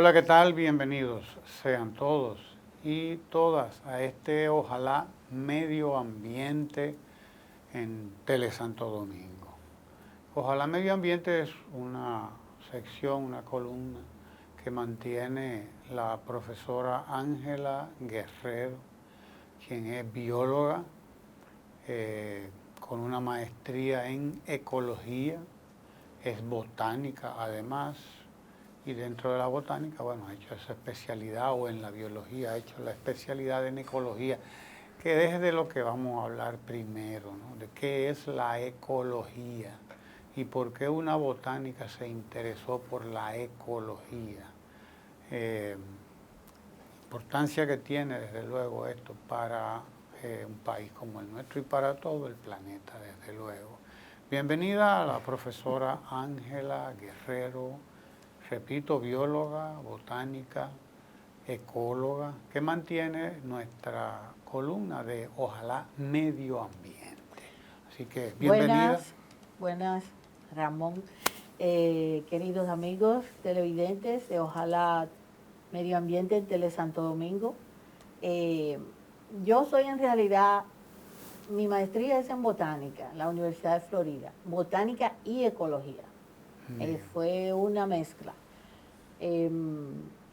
Hola, ¿qué tal? Bienvenidos sean todos y todas a este Ojalá Medio Ambiente en Tele Santo Domingo. Ojalá Medio Ambiente es una sección, una columna que mantiene la profesora Ángela Guerrero, quien es bióloga con una maestría en ecología, es botánica además, y dentro de la botánica, bueno, ha hecho esa especialidad, o en la biología ha hecho la especialidad en ecología, que es de lo que vamos a hablar primero, ¿no? De qué es la ecología y por qué una botánica se interesó por la ecología. Importancia que tiene desde luego esto para un país como el nuestro y para todo el planeta, desde luego. Bienvenida a la profesora Ángela Guerrero, repito, bióloga, botánica, ecóloga, que mantiene nuestra columna de Ojalá Medio Ambiente. Así que bienvenida. Buenas, Ramón. Queridos amigos televidentes de Ojalá Medio Ambiente en Tele Santo Domingo. Yo soy en realidad, mi maestría es en botánica, en la Universidad de Florida, botánica y ecología. Fue una mezcla.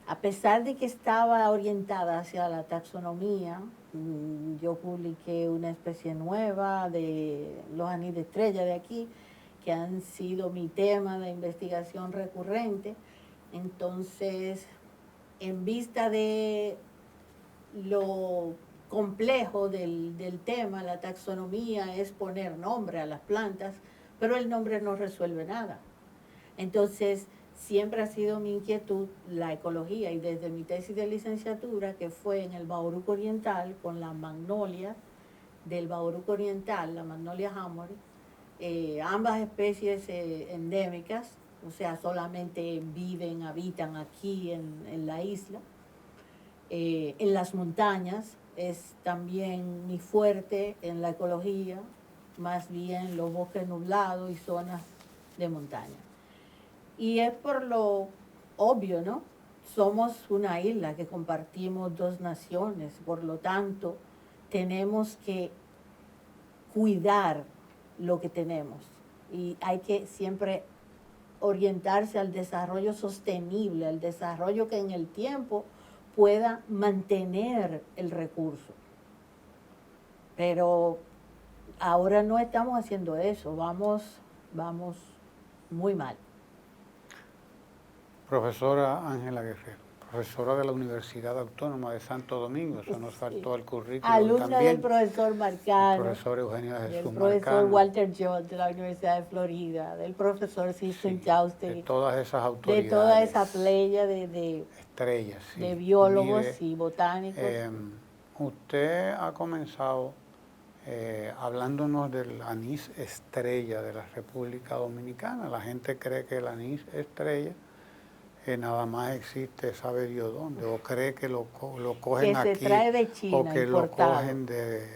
A pesar de que estaba orientada hacia la taxonomía, yo publiqué una especie nueva de los anís de estrella de aquí, que han sido mi tema de investigación recurrente. Entonces, en vista de lo complejo del tema, la taxonomía es poner nombre a las plantas, pero el nombre no resuelve nada. Entonces, siempre ha sido mi inquietud la ecología, y desde mi tesis de licenciatura, que fue en el Bauruco Oriental, con la magnolia del Bauruco Oriental, la Magnolia Hammeri, ambas especies endémicas, o sea, solamente habitan aquí en la isla. En las montañas es también mi fuerte en la ecología, más bien los bosques nublados y zonas de montaña. Y es por lo obvio, ¿no? Somos una isla que compartimos dos naciones, por lo tanto, tenemos que cuidar lo que tenemos y hay que siempre orientarse al desarrollo sostenible, al desarrollo que en el tiempo pueda mantener el recurso. Pero ahora no estamos haciendo eso, vamos muy mal. Profesora Ángela Guerrero, profesora de la Universidad Autónoma de Santo Domingo, eso nos faltó al currículum alumna también. Del profesor Marcano, el profesor Eugenio de Jesús del profesor Marcano, Walter George de la Universidad de Florida, del profesor Sixten Jaustegui, de todas esas autoridades, de toda esa playa de estrellas, sí. De biólogos Mire, y botánicos. Usted ha comenzado hablándonos del anís estrella de la República Dominicana. La gente cree que el anís estrella nada más existe, sabe Dios dónde, o cree que lo cogen que se aquí, trae de China, o que importado. lo cogen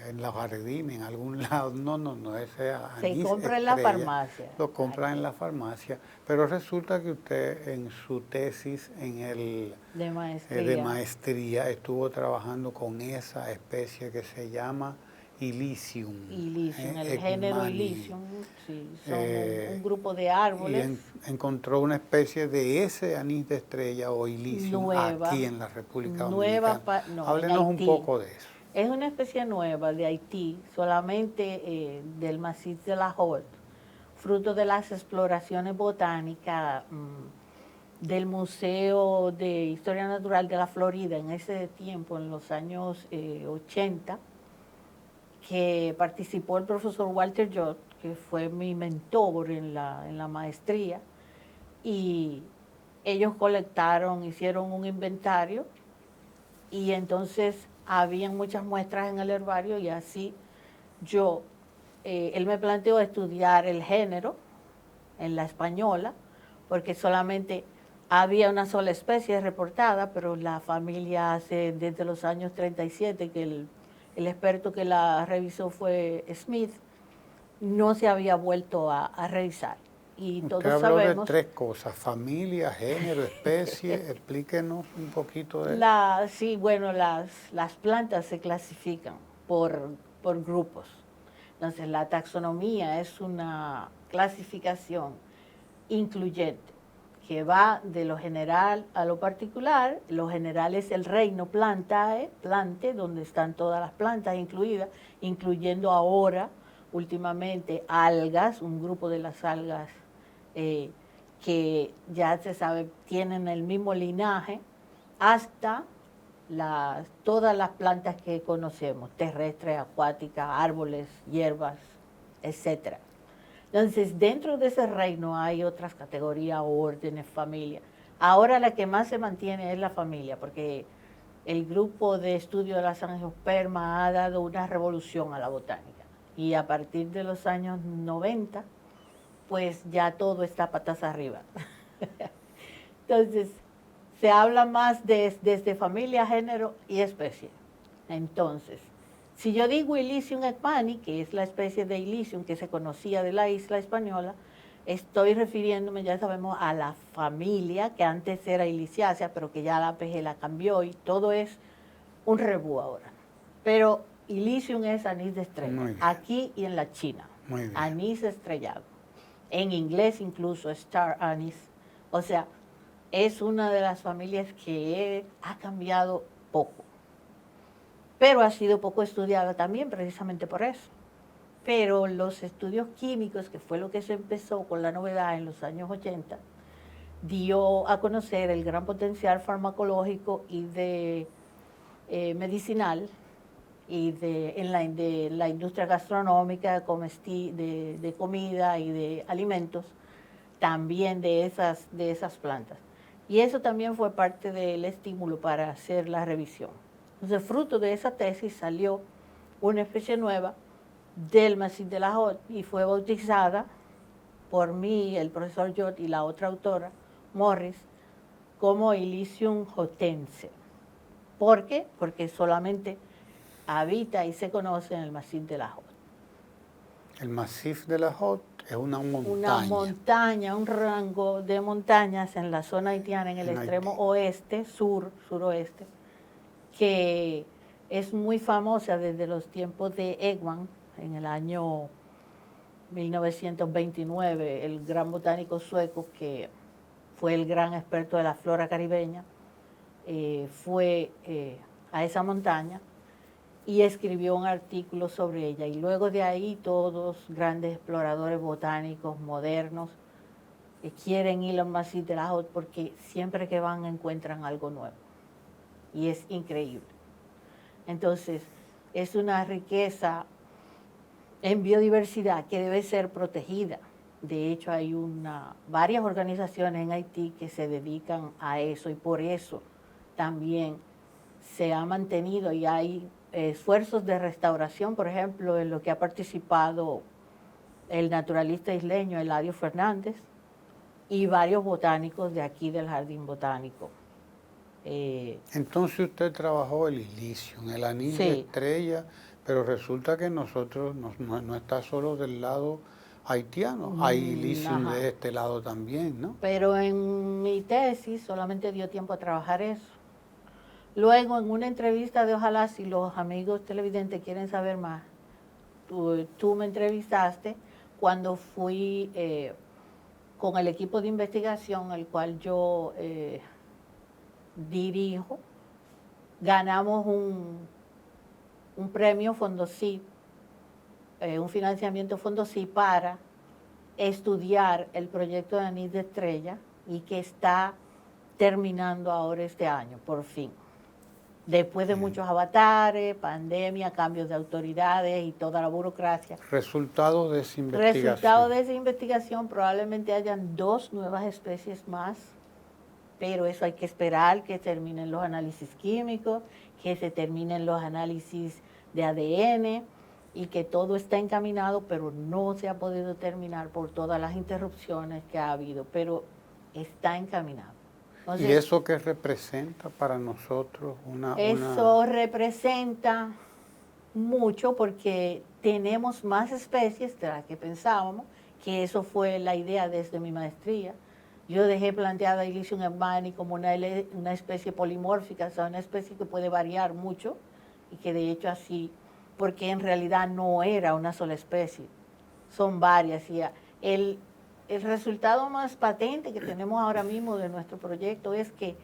en la jardín, en algún lado. No, ese anís se compra estrella, en la farmacia. Lo compra aquí en la farmacia, pero resulta que usted en su tesis de maestría estuvo trabajando con esa especie que se llama Illicium. Illicium, el género Illicium, sí, son un grupo de árboles. Y encontró una especie de ese anís de estrella o Illicium nueva, aquí en la República Dominicana. Háblenos un poco de eso. Es una especie nueva de Haití, solamente del macizo de la Holt, fruto de las exploraciones botánicas del Museo de Historia Natural de la Florida en ese tiempo, en los años 80, que participó el profesor Walter George, que fue mi mentor en la maestría, y ellos hicieron un inventario, y entonces habían muchas muestras en el herbario, y así él me planteó estudiar el género en la española, porque solamente había una sola especie reportada, pero la familia desde los años 37, que el experto que la revisó fue Smith, no se había vuelto a revisar. y Usted todos habló sabemos... de 3 cosas: familia, género, especie. Explíquenos un poquito de... Sí, bueno, las plantas se clasifican por grupos. Entonces, la taxonomía es una clasificación incluyente que va de lo general a lo particular. Lo general es el reino Plantae, plante, donde están todas las plantas incluidas, incluyendo ahora, últimamente, algas, un grupo de las algas que ya se sabe tienen el mismo linaje, hasta todas las plantas que conocemos, terrestres, acuáticas, árboles, hierbas, etcétera. Entonces, dentro de ese reino hay otras categorías, órdenes, familias. Ahora la que más se mantiene es la familia, porque el grupo de estudio de las angiospermas ha dado una revolución a la botánica. Y a partir de los años 90, pues ya todo está patas arriba. Entonces, se habla más desde familia, género y especie. Entonces, si yo digo Illicium ekmani, que es la especie de Illicium que se conocía de la isla española, estoy refiriéndome, ya sabemos, a la familia que antes era Illiciacea, pero que ya la PG la cambió y todo es un rebú ahora. Pero Illicium es anís de estrella, aquí y en la China. Muy bien. Anís estrellado. En inglés incluso, star anise. O sea, es una de las familias que ha cambiado poco, pero ha sido poco estudiada también precisamente por eso. Pero los estudios químicos, que fue lo que se empezó con la novedad en los años 80, dio a conocer el gran potencial farmacológico y de medicinal y de la industria gastronómica, de comida y de alimentos, también de esas plantas. Y eso también fue parte del estímulo para hacer la revisión. Entonces, fruto de esa tesis salió una especie nueva del maciz de la Jot y fue bautizada por mí, el profesor Jot y la otra autora, Morris, como Illicium jotense. ¿Por qué? Porque solamente habita y se conoce en el maciz de la Jot. El Massif de la Jot es una montaña. Una montaña, un rango de montañas en la zona haitiana, en el extremo oeste, suroeste, que es muy famosa desde los tiempos de Ekman, en el año 1929, el gran botánico sueco que fue el gran experto de la flora caribeña, fue a esa montaña y escribió un artículo sobre ella. Y luego de ahí todos grandes exploradores botánicos modernos quieren ir al maciz de la Jot porque siempre que van encuentran algo nuevo. Y es increíble. Entonces, es una riqueza en biodiversidad que debe ser protegida. De hecho, hay varias organizaciones en Haití que se dedican a eso y por eso también se ha mantenido y hay esfuerzos de restauración, por ejemplo, en lo que ha participado el naturalista isleño Eladio Fernández y varios botánicos de aquí del Jardín Botánico. Entonces usted trabajó el Illicium, el anís de estrella, pero resulta que nosotros no está solo del lado haitiano, hay Illicium de este lado también, ¿no? Pero en mi tesis solamente dio tiempo a trabajar eso. Luego, en una entrevista de Ojalá, si los amigos televidentes quieren saber más, tú me entrevistaste cuando fui con el equipo de investigación, el cual yo dirijo, ganamos un premio Fondosí, un financiamiento Fondosí para estudiar el proyecto de anís de estrella y que está terminando ahora este año, por fin. Después de muchos avatares, pandemia, cambios de autoridades y toda la burocracia. Resultado de esa investigación. Resultado de esa investigación probablemente hayan 2 nuevas especies más, pero eso hay que esperar que terminen los análisis químicos, que se terminen los análisis de ADN y que todo está encaminado, pero no se ha podido terminar por todas las interrupciones que ha habido, pero está encaminado. Entonces, ¿y eso qué representa para nosotros? Eso representa mucho porque tenemos más especies de las que pensábamos que eso fue la idea desde mi maestría. Yo dejé planteada Illicium hermani como una especie polimórfica, o sea, una especie que puede variar mucho y que de hecho así, porque en realidad no era una sola especie, son varias. Y el resultado más patente que tenemos ahora mismo de nuestro proyecto es que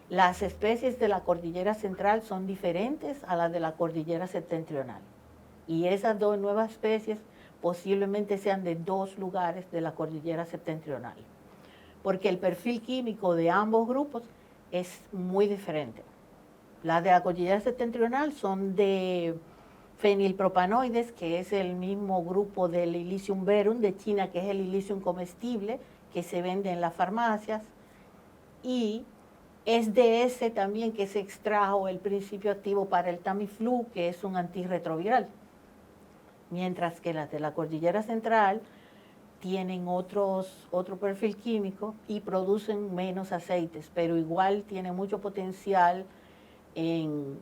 las especies de la cordillera central son diferentes a las de la cordillera septentrional. Y esas dos nuevas especies posiblemente sean de dos lugares de la cordillera septentrional, porque el perfil químico de ambos grupos es muy diferente. Las de la cordillera septentrional son de fenilpropanoides, que es el mismo grupo del Illicium verum de China, que es el Illicium comestible que se vende en las farmacias, y es de ese también que se extrajo el principio activo para el Tamiflu, que es un antirretroviral. Mientras que las de la cordillera central tienen otro perfil químico y producen menos aceites, pero igual tiene mucho potencial en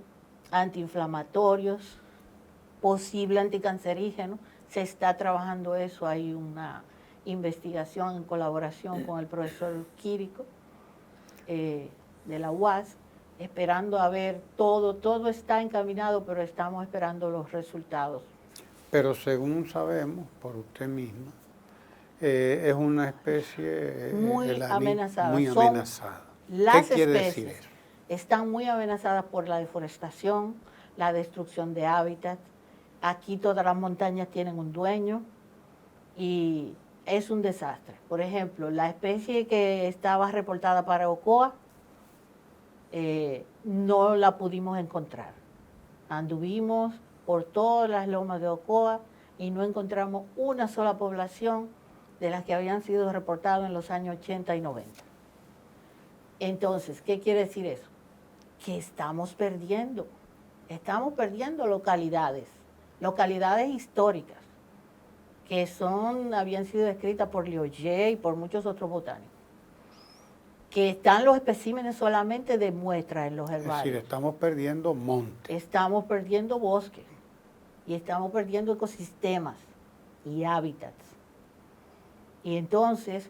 antiinflamatorios, posible anticancerígeno. Se está trabajando eso, hay una investigación en colaboración con el profesor Quirico de la UAS, esperando a ver todo está encaminado, pero estamos esperando los resultados. Pero según sabemos, por usted misma, es una especie muy amenazada. Muy amenazada. Las ¿Qué quiere especies decir eso? están muy amenazadas por la deforestación, la destrucción de hábitat. Aquí todas las montañas tienen un dueño y es un desastre. Por ejemplo, la especie que estaba reportada para Ocoa, no la pudimos encontrar. Anduvimos por todas las lomas de Ocoa y no encontramos una sola población de las que habían sido reportadas en los años 80 y 90. Entonces, ¿qué quiere decir eso? Que estamos perdiendo localidades históricas que habían sido descritas por Lioyer y por muchos otros botánicos, que están los especímenes solamente de muestra en los herbarios. Es decir, estamos perdiendo monte. Estamos perdiendo bosques y estamos perdiendo ecosistemas y hábitats. Y entonces,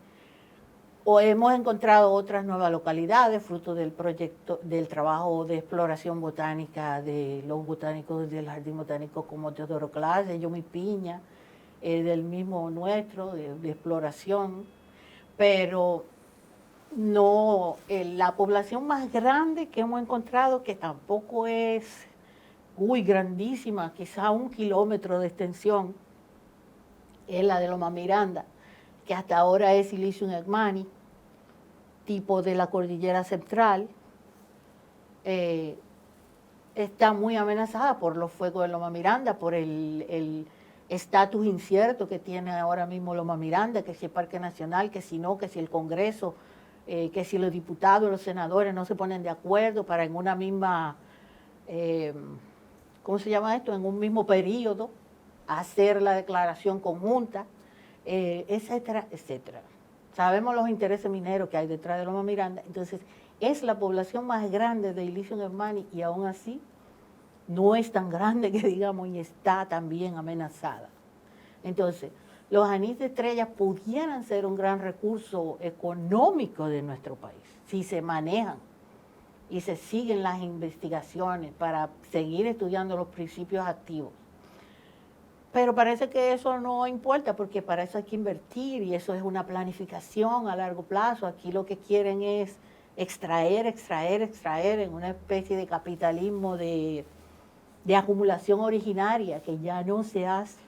o hemos encontrado otras nuevas localidades, fruto del proyecto, del trabajo de exploración botánica de los botánicos del Jardín Botánico como Teodoro Clase, Yomi Piña, del mismo nuestro, de exploración, pero no, la población más grande que hemos encontrado, que tampoco es grandísima, quizá 1 kilómetro de extensión, es la de Loma Miranda, que hasta ahora es Illicium hermani, tipo de la cordillera central. Está muy amenazada por los fuegos de Loma Miranda, por el estatus incierto que tiene ahora mismo Loma Miranda, que si el Parque Nacional, que si no, que si el Congreso, que si los diputados, los senadores no se ponen de acuerdo para en una misma, ¿cómo se llama esto? En un mismo periodo hacer la declaración conjunta, etcétera, etcétera. Sabemos los intereses mineros que hay detrás de Loma Miranda, entonces es la población más grande de Illicium hermani y aún así no es tan grande que digamos y está también amenazada. Entonces, los anís de estrella pudieran ser un gran recurso económico de nuestro país si se manejan y se siguen las investigaciones para seguir estudiando los principios activos. Pero parece que eso no importa porque para eso hay que invertir y eso es una planificación a largo plazo. Aquí lo que quieren es extraer en una especie de capitalismo de acumulación originaria que ya no se hace,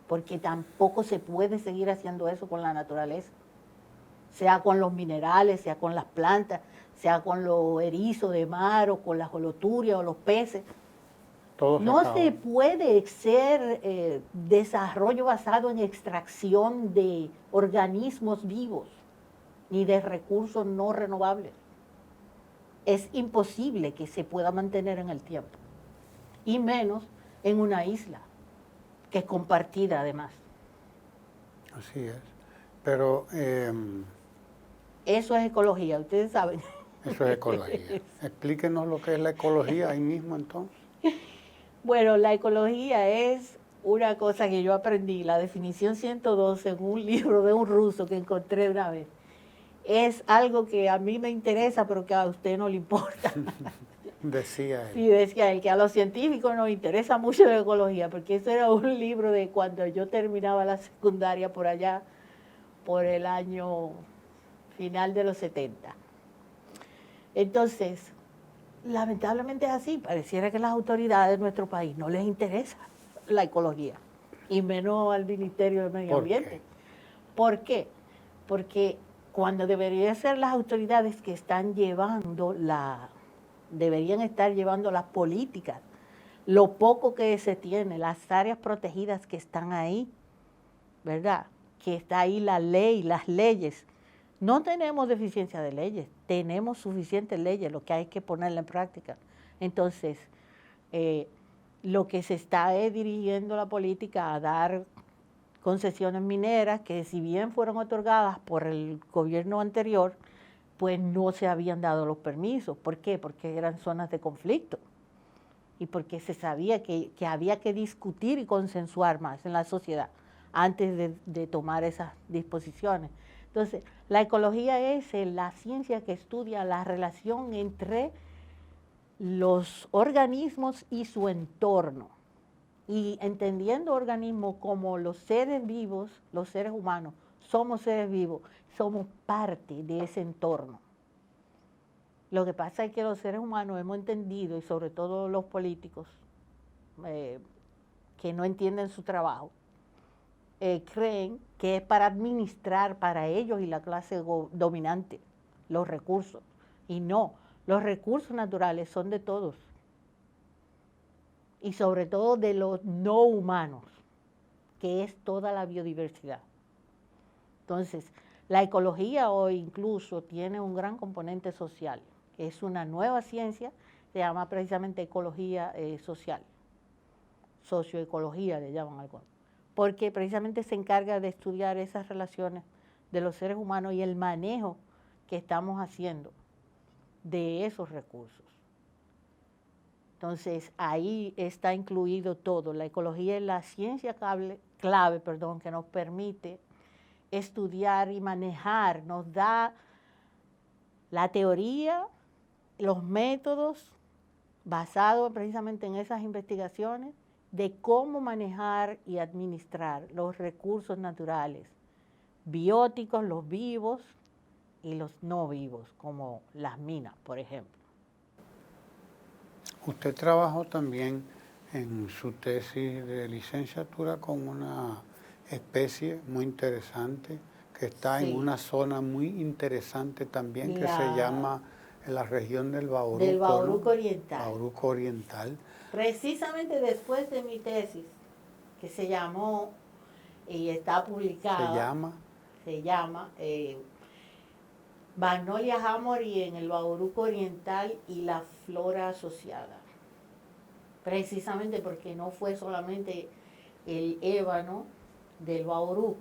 porque tampoco se puede seguir haciendo eso con la naturaleza, sea con los minerales, sea con las plantas, sea con los erizos de mar o con las holoturias o los peces. No se puede ser desarrollo basado en extracción de organismos vivos ni de recursos no renovables. Es imposible que se pueda mantener en el tiempo, y menos en una isla, que es compartida además. Así es, pero... eso es ecología, ustedes saben. Eso es ecología. Explíquenos lo que es la ecología ahí mismo entonces. Bueno, la ecología es una cosa que yo aprendí, la definición 112 en un libro de un ruso que encontré una vez. Es algo que a mí me interesa, pero que a usted no le importa. Decía él. Sí, decía él, que a los científicos nos interesa mucho la ecología, porque ese era un libro de cuando yo terminaba la secundaria por allá, por el año final de los 70. Entonces, lamentablemente es así, pareciera que a las autoridades de nuestro país no les interesa la ecología, y menos al Ministerio del Medio Ambiente. ¿Por qué? Porque cuando deberían ser las autoridades que están llevando deberían estar llevando las políticas, lo poco que se tiene, las áreas protegidas que están ahí, ¿verdad? Que está ahí la ley, las leyes. No tenemos deficiencia de leyes, tenemos suficientes leyes, lo que hay que ponerla en práctica. Entonces, lo que se está es dirigiendo la política a dar concesiones mineras que, si bien fueron otorgadas por el gobierno anterior, pues no se habían dado los permisos. ¿Por qué? Porque eran zonas de conflicto y porque se sabía que había que discutir y consensuar más en la sociedad antes de tomar esas disposiciones. Entonces, la ecología es la ciencia que estudia la relación entre los organismos y su entorno. Y entendiendo organismos como los seres vivos, los seres humanos, somos seres vivos, somos parte de ese entorno. Lo que pasa es que los seres humanos hemos entendido, y sobre todo los políticos, que no entienden su trabajo, creen que es para administrar para ellos y la clase dominante los recursos. Y no, los recursos naturales son de todos. Y sobre todo de los no humanos, que es toda la biodiversidad. Entonces, la ecología hoy incluso tiene un gran componente social, que es una nueva ciencia, se llama precisamente ecología social, socioecología le llaman algo, porque precisamente se encarga de estudiar esas relaciones de los seres humanos y el manejo que estamos haciendo de esos recursos. Entonces, ahí está incluido todo. La ecología es la ciencia clave, que nos permite estudiar y manejar, nos da la teoría, los métodos basados precisamente en esas investigaciones de cómo manejar y administrar los recursos naturales, bióticos, los vivos y los no vivos, como las minas, por ejemplo. Usted trabajó también en su tesis de licenciatura con una especie muy interesante que está en una zona muy interesante también, que se llama en la región del Bauruco. Del Bauruco, ¿no? Oriental. Bauruco Oriental. Precisamente después de mi tesis, que se llamó y está publicada. Se llama Magnolia Hamorii en el Bauruco Oriental y la flora asociada. Precisamente porque no fue solamente el ébano del Bauruco,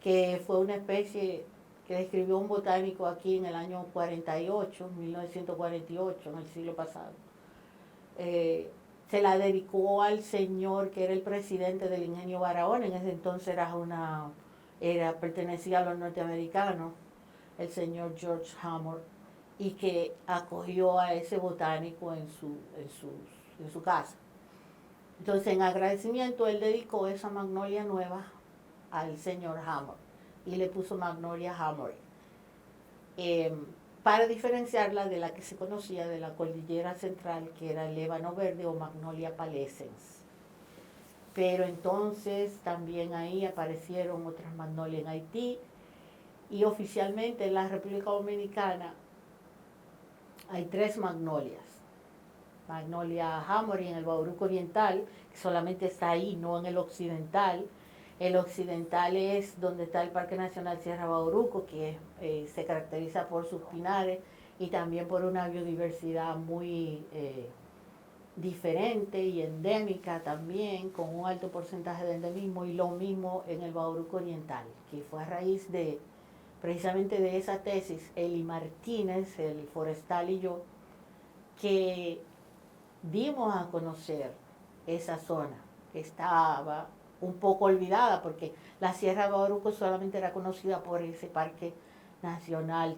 que fue una especie que describió un botánico aquí en el año 48, 1948, en el siglo pasado. Se la dedicó al señor que era el presidente del Ingenio Barahona, en ese entonces pertenecía a los norteamericanos, el señor George Hammond, y que acogió a ese botánico en su casa. Entonces, en agradecimiento, él dedicó esa magnolia nueva al señor Hammond y le puso Magnolia Hamorii, para diferenciarla de la que se conocía de la cordillera central, que era el ébano verde o Magnolia palescens. Pero entonces también ahí aparecieron otras magnolias en Haití, y oficialmente en la República Dominicana hay 3 magnolias. Magnolia Hamorii en el Bauruco Oriental, que solamente está ahí, no en el occidental. El occidental es donde está el Parque Nacional Sierra Bauruco, que se caracteriza por sus pinares y también por una biodiversidad muy diferente y endémica también, con un alto porcentaje de endemismo, y lo mismo en el Bauruco Oriental, que fue a raíz precisamente de esa tesis, Eli Martínez, el forestal, y yo, que dimos a conocer esa zona que estaba un poco olvidada, porque la Sierra de Bauruco solamente era conocida por ese parque nacional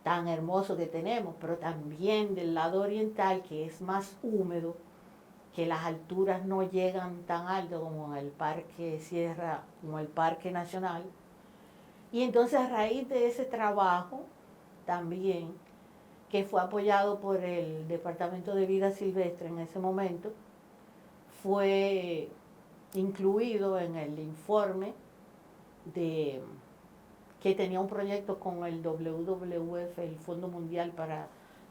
tan hermoso que tenemos, pero también del lado oriental, que es más húmedo, que las alturas no llegan tan alto como el parque Sierra, como el parque nacional. Y entonces a raíz de ese trabajo también, que fue apoyado por el Departamento de Vida Silvestre en ese momento, fue incluido en el informe que tenía un proyecto con el WWF, el Fondo Mundial para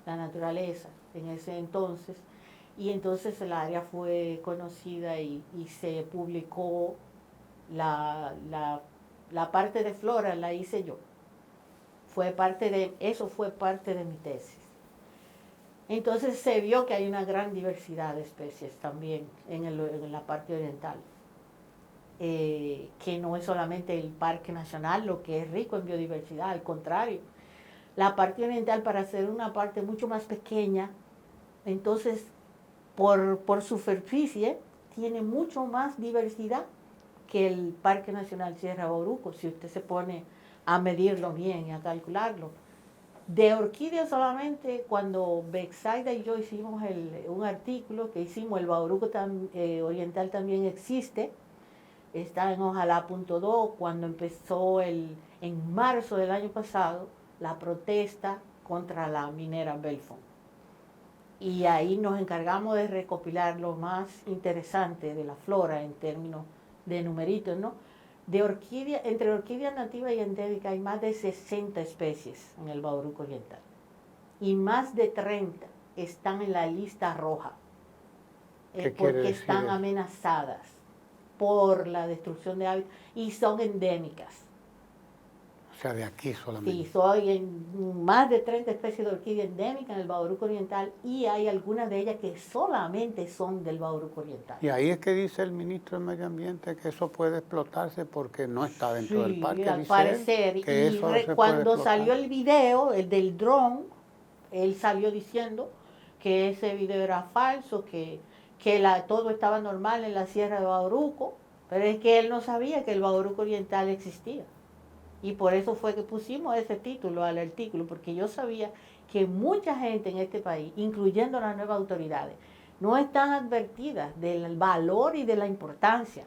la Naturaleza, en ese entonces. Y entonces el área fue conocida y se publicó la parte de flora, la hice yo. Eso fue parte de mi tesis. Entonces se vio que hay una gran diversidad de especies también en la parte oriental. Que no es solamente el Parque Nacional lo que es rico en biodiversidad, al contrario. La parte oriental, para ser una parte mucho más pequeña, entonces por superficie tiene mucho más diversidad que el Parque Nacional Sierra Bauruco, si usted se pone a medirlo bien y a calcularlo. De orquídeas solamente, cuando Bexaida y yo hicimos un artículo que hicimos, el Bauruco oriental también existe, está en Ojalá.do, cuando empezó en marzo del año pasado la protesta contra la minera Belfont. Y ahí nos encargamos de recopilar lo más interesante de la flora en términos de numeritos, ¿no? De orquídea, entre orquídeas nativas y endémicas hay más de 60 especies en el Bauruco oriental. Y más de 30 están en la lista roja, porque están amenazadas por la destrucción de hábitats y son endémicas. O sea, de aquí solamente. Sí, hay más de 30 especies de orquídea endémica en el Bauruco oriental y hay algunas de ellas que solamente son del Bauruco oriental. Y ahí es que dice el ministro del Medio Ambiente que eso puede explotarse porque no está dentro del parque. Al parecer, y cuando salió el video, el del dron, él salió diciendo que ese video era falso, que todo estaba normal en la Sierra de Bauruco, pero es que él no sabía que el Bauruco oriental existía. Y por eso fue que pusimos ese título al artículo, porque yo sabía que mucha gente en este país, incluyendo las nuevas autoridades, no están advertidas del valor y de la importancia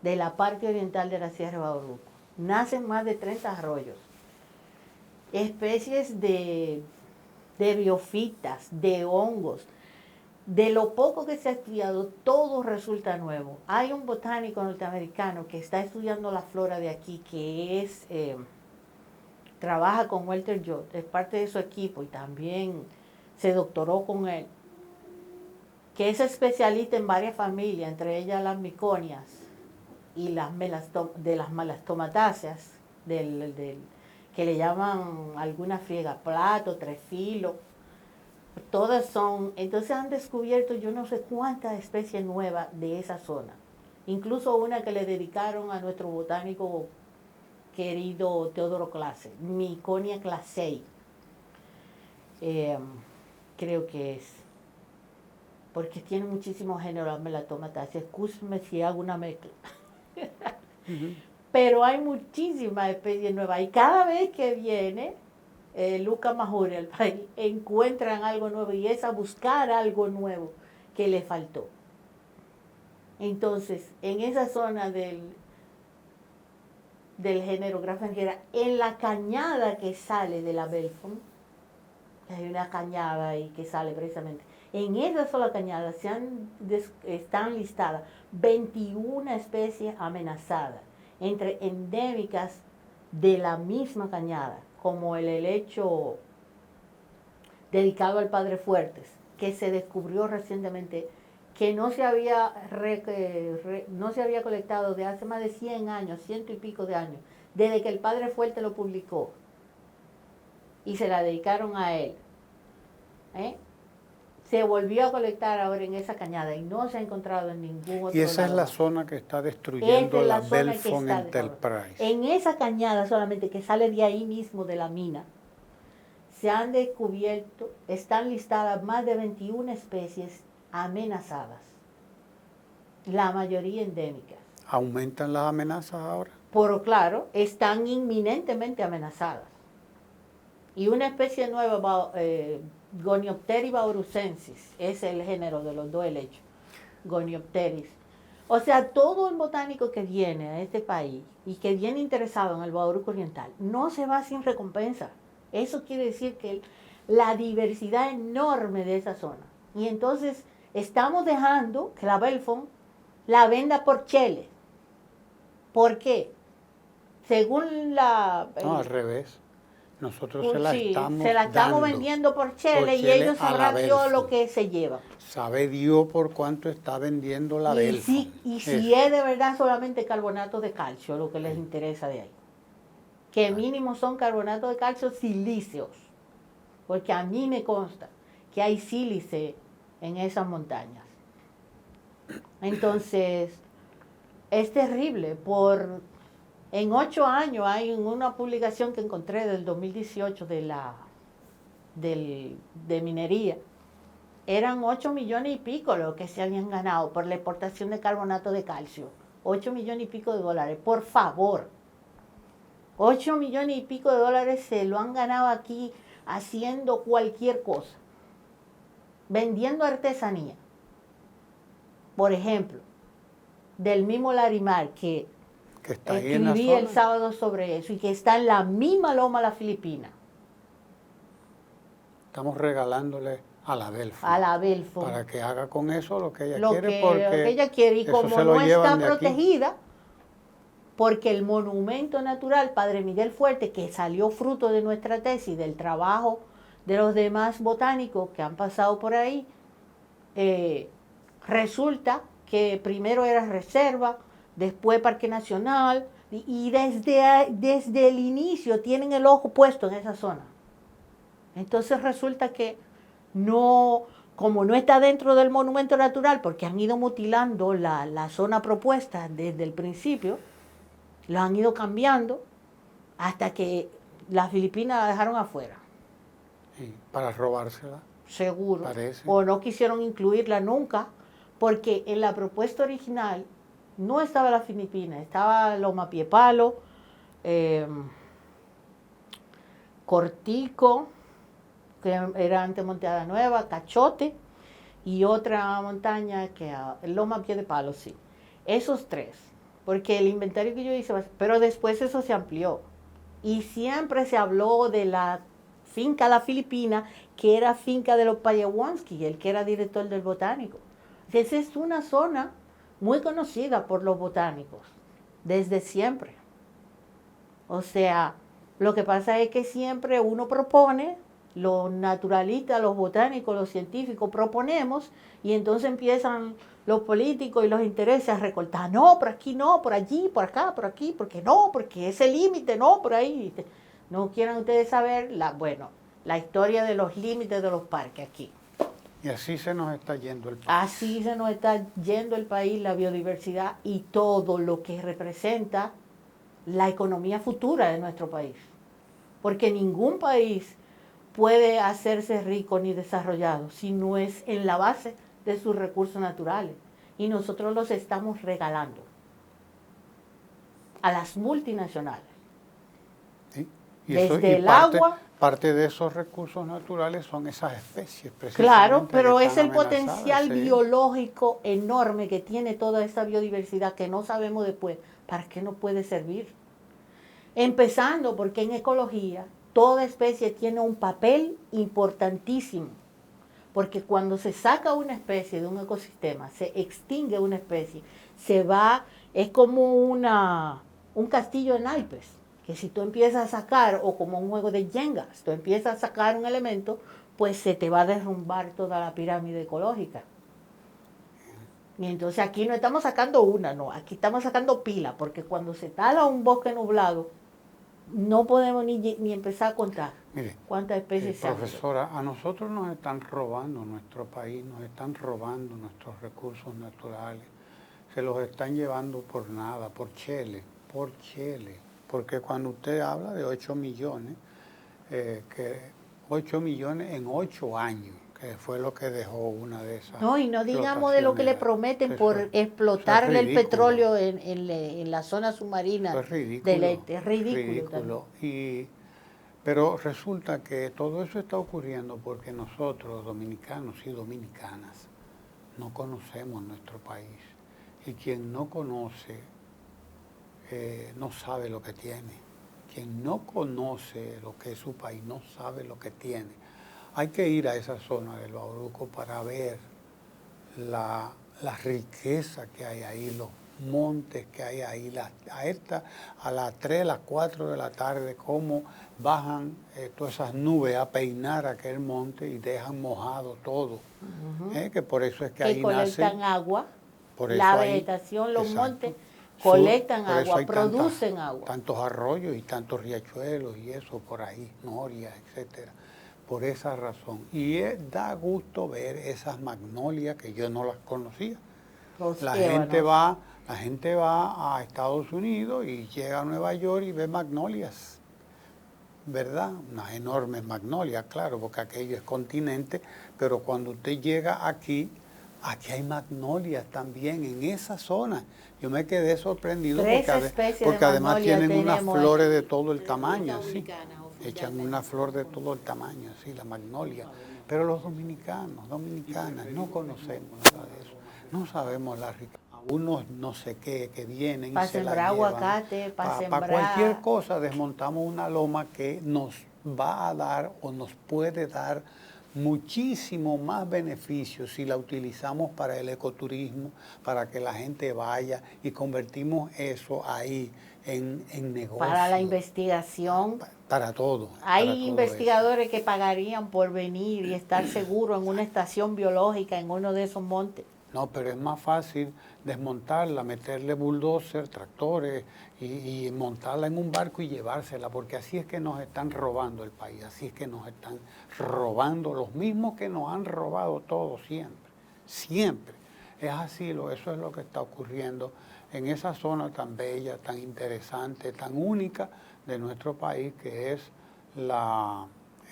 de la parte oriental de la Sierra de Bauruco. Nacen más de 30 arroyos, especies de biofitas, de hongos. De lo poco que se ha estudiado, todo resulta nuevo. Hay un botánico norteamericano que está estudiando la flora de aquí, que trabaja con Walter Jott, es parte de su equipo y también se doctoró con él, que es especialista en varias familias, entre ellas las miconias y las melastomatáceas, que le llaman algunas friegaplato, trefilo. Todas son, entonces han descubierto yo no sé cuántas especies nuevas de esa zona. Incluso una que le dedicaron a nuestro botánico querido Teodoro Clase, Miconia clasei. Creo que es, porque tiene muchísimos géneros melatomatáceas. Excúseme si hago una mezcla. Pero hay muchísimas especies nuevas y cada vez que viene Luca Majuri al país, encuentran algo nuevo y es a buscar algo nuevo que le faltó. Entonces, en esa zona del género Grafengiera, en la cañada que sale de la Belfont, hay una cañada ahí que sale precisamente, en esa sola cañada están listadas 21 especies amenazadas, entre endémicas de la misma cañada, como el helecho dedicado al Padre Fuertes, que se descubrió recientemente, que no se había colectado de hace más de 100 años, 100 y pico de años, desde que el Padre Fuerte lo publicó, y se la dedicaron a él. Se volvió a colectar ahora en esa cañada y no se ha encontrado en ningún otro lado. Y esa es la zona que está destruyendo la Belfont Enterprise. En esa cañada solamente, que sale de ahí mismo de la mina, se han descubierto, están listadas más de 21 especies amenazadas. la mayoría endémicas. ¿Aumentan las amenazas ahora? Pero claro, están inminentemente amenazadas. Y una especie nueva, Goniopteris baurucensis, es el género de los dos helechos, Goniopteris. O sea, todo el botánico que viene a este país y que viene interesado en el Bauruco Oriental no se va sin recompensa. Eso quiere decir que la diversidad enorme de esa zona. Y entonces estamos dejando que la Belfond la venda por chele. ¿Por qué? Según la... No, al revés. Nosotros se la sí, estamos se la estamos dando vendiendo por chele y chele ellos a la sabrán Dios Belfond. lo que se llevan. Sabe Dios por cuánto está vendiendo la Belfond. Y si es de verdad solamente carbonato de calcio lo que les interesa de ahí. Que mínimo son carbonatos de calcio silíceos. Porque a mí me consta que hay sílice en esas montañas. Entonces, es terrible. En 8 años hay una publicación que encontré del 2018 de minería. Eran 8 millones y pico lo que se habían ganado por la exportación de carbonato de calcio. 8 millones y pico de dólares. Por favor. 8 millones y pico de dólares se lo han ganado aquí haciendo cualquier cosa. Vendiendo artesanía. Por ejemplo, del mismo Larimar que está ahí en la escribí zona. el sábado sobre eso y que está en la misma loma La Filipina. Estamos regalándole a la Belfond. A la Belfond. Para que haga con eso lo que ella lo quiere. que ella quiere. Y como no está protegida, porque el monumento natural Padre Miguel Fuerte, que salió fruto de nuestra tesis, del trabajo de los demás botánicos que han pasado por ahí, resulta que primero era reserva, después Parque Nacional, y desde el inicio tienen el ojo puesto en esa zona. Entonces resulta que no, como no está dentro del monumento natural, porque han ido mutilando la zona propuesta desde el principio, lo han ido cambiando hasta que las Filipinas la dejaron afuera. Sí, para robársela. Seguro. Parece. O no quisieron incluirla nunca, porque en la propuesta original no estaba la Filipina, estaba Loma Piepalo, Cortico, que era antes Monteada Nueva, Cachote, y otra montaña que Loma Pie de Palo, sí. Esos 3, porque el inventario que yo hice, pero después eso se amplió. Y siempre se habló de la finca La Filipina, que era finca de los Payawansky, el que era director del botánico. Esa es una zona muy conocida por los botánicos, desde siempre. O sea, lo que pasa es que siempre uno propone, los naturalistas, los botánicos, los científicos proponemos, y entonces empiezan los políticos y los intereses a recortar. No, por aquí no, por allí, por acá, por aquí, porque no, porque ese límite, no, por ahí. No quieran ustedes saber la historia de los límites de los parques aquí. Y así se nos está yendo el país. Así se nos está yendo el país, la biodiversidad y todo lo que representa la economía futura de nuestro país. Porque ningún país puede hacerse rico ni desarrollado si no es en la base de sus recursos naturales. Y nosotros los estamos regalando a las multinacionales. ¿Sí? Y desde el agua. Parte de esos recursos naturales son esas especies. Claro, pero es el potencial biológico enorme que tiene toda esa biodiversidad que no sabemos después para qué nos puede servir. Empezando porque en ecología toda especie tiene un papel importantísimo. Porque cuando se saca una especie de un ecosistema, se extingue una especie, se va, es como un castillo de naipes. Que si tú empiezas a sacar, o como un juego de Jenga, si tú empiezas a sacar un elemento, pues se te va a derrumbar toda la pirámide ecológica. Y entonces aquí no estamos sacando una, no, aquí estamos sacando pila, porque cuando se tala un bosque nublado, no podemos ni empezar a contar. Mire, cuántas especies se han. Profesora, a nosotros nos están robando nuestro país, nos están robando nuestros recursos naturales, se los están llevando por nada, por chele. Porque cuando usted habla de 8 millones, 8 millones en 8 años que fue lo que dejó una de esas. No, y no digamos de lo que le prometen por explotarle el petróleo en la zona submarina. Es ridículo. Es ridículo. Pero resulta que todo eso está ocurriendo porque nosotros, dominicanos y dominicanas, no conocemos nuestro país. Y quien no conoce, no sabe lo que tiene. Quien no conoce lo que es su país, no sabe lo que tiene. Hay que ir a esa zona del Bauruco para ver la riqueza que hay ahí, los montes que hay ahí, a las 3, a las 4 de la tarde, cómo bajan todas esas nubes a peinar aquel monte y dejan mojado todo. Que por eso es que ahí colectan agua, por la eso vegetación, los exacto, montes colectan por eso agua, hay producen agua. Tantos arroyos y tantos riachuelos y eso por ahí, norias, etcétera. Por esa razón. Y da gusto ver esas magnolias que yo no las conocía. La gente va a Estados Unidos y llega a Nueva York y ve magnolias, ¿verdad? Unas enormes magnolias, claro, porque aquello es continente, pero cuando usted llega aquí hay magnolias también en esa zona. Yo me quedé sorprendido porque además tienen unas flores de todo el tamaño, ¿sí? Echan una flor de todo el tamaño, sí, la magnolia. Pero los dominicanos, dominicanas, no conocemos nada de eso. No sabemos la riqueza. Unos no sé qué que vienen para y se la sembrar llevan. aguacate, para sembrar... Para cualquier cosa desmontamos una loma que nos va a dar o nos puede dar muchísimo más beneficios si la utilizamos para el ecoturismo, para que la gente vaya y convertimos eso ahí en negocio. Para la investigación. Para todo. Hay para todo investigadores eso. que pagarían por venir y estar seguros en una estación biológica en uno de esos montes. No, pero es más fácil desmontarla, meterle bulldozer, tractores y montarla en un barco y llevársela, porque así es que nos están robando el país, así es que nos están robando los mismos que nos han robado todo siempre, siempre. Es así, eso es lo que está ocurriendo en esa zona tan bella, tan interesante, tan única de nuestro país, que es la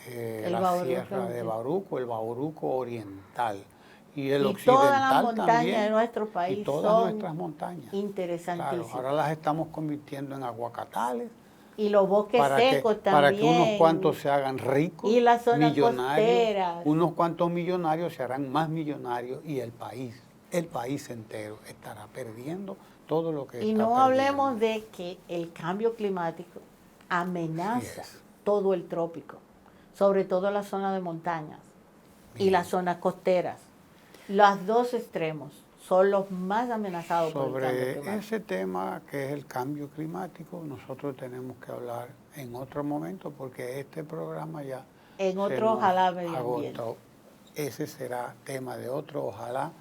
Sierra de Bauruco, el Bauruco Oriental. Y el occidental todas las montañas también, de nuestro país y todas son nuestras montañas. interesantísimas. Claro, ahora las estamos convirtiendo en aguacatales. Y los bosques secos también. Para que unos cuantos se hagan ricos, y la zona millonarios, costera. unos cuantos millonarios se harán más millonarios y el país entero estará perdiendo todo lo que y está no perdiendo. hablemos de que el cambio climático amenaza todo el trópico, sobre todo la zona de montañas y las zonas costeras. Los dos extremos son los más amenazados por el cambio climático. Sobre ese tema que es el cambio climático, nosotros tenemos que hablar en otro momento porque este programa ya en otro ojalá medio ambiente. Ese será tema de otro ojalá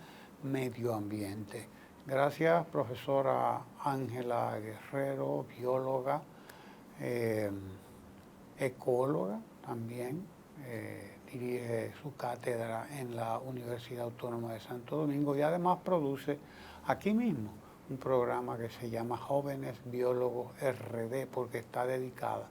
medio ambiente. Gracias, profesora Ángela Guerrero, bióloga, ecóloga también. Dirige su cátedra en la Universidad Autónoma de Santo Domingo y además produce aquí mismo un programa que se llama Jóvenes Biólogos RD, porque está dedicada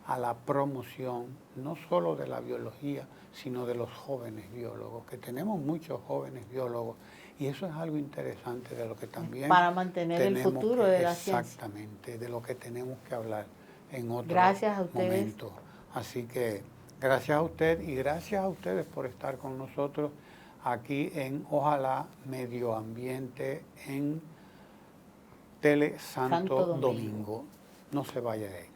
a la promoción no solo de la biología, sino de los jóvenes biólogos, que tenemos muchos jóvenes biólogos y eso es algo interesante de lo que también para mantener el futuro de la ciencia. Exactamente, de lo que tenemos que hablar en otro Gracias a ustedes. momento. Así que gracias a usted y gracias a ustedes por estar con nosotros aquí en Ojalá Medio Ambiente en Tele Santo Domingo. No se vaya de ahí.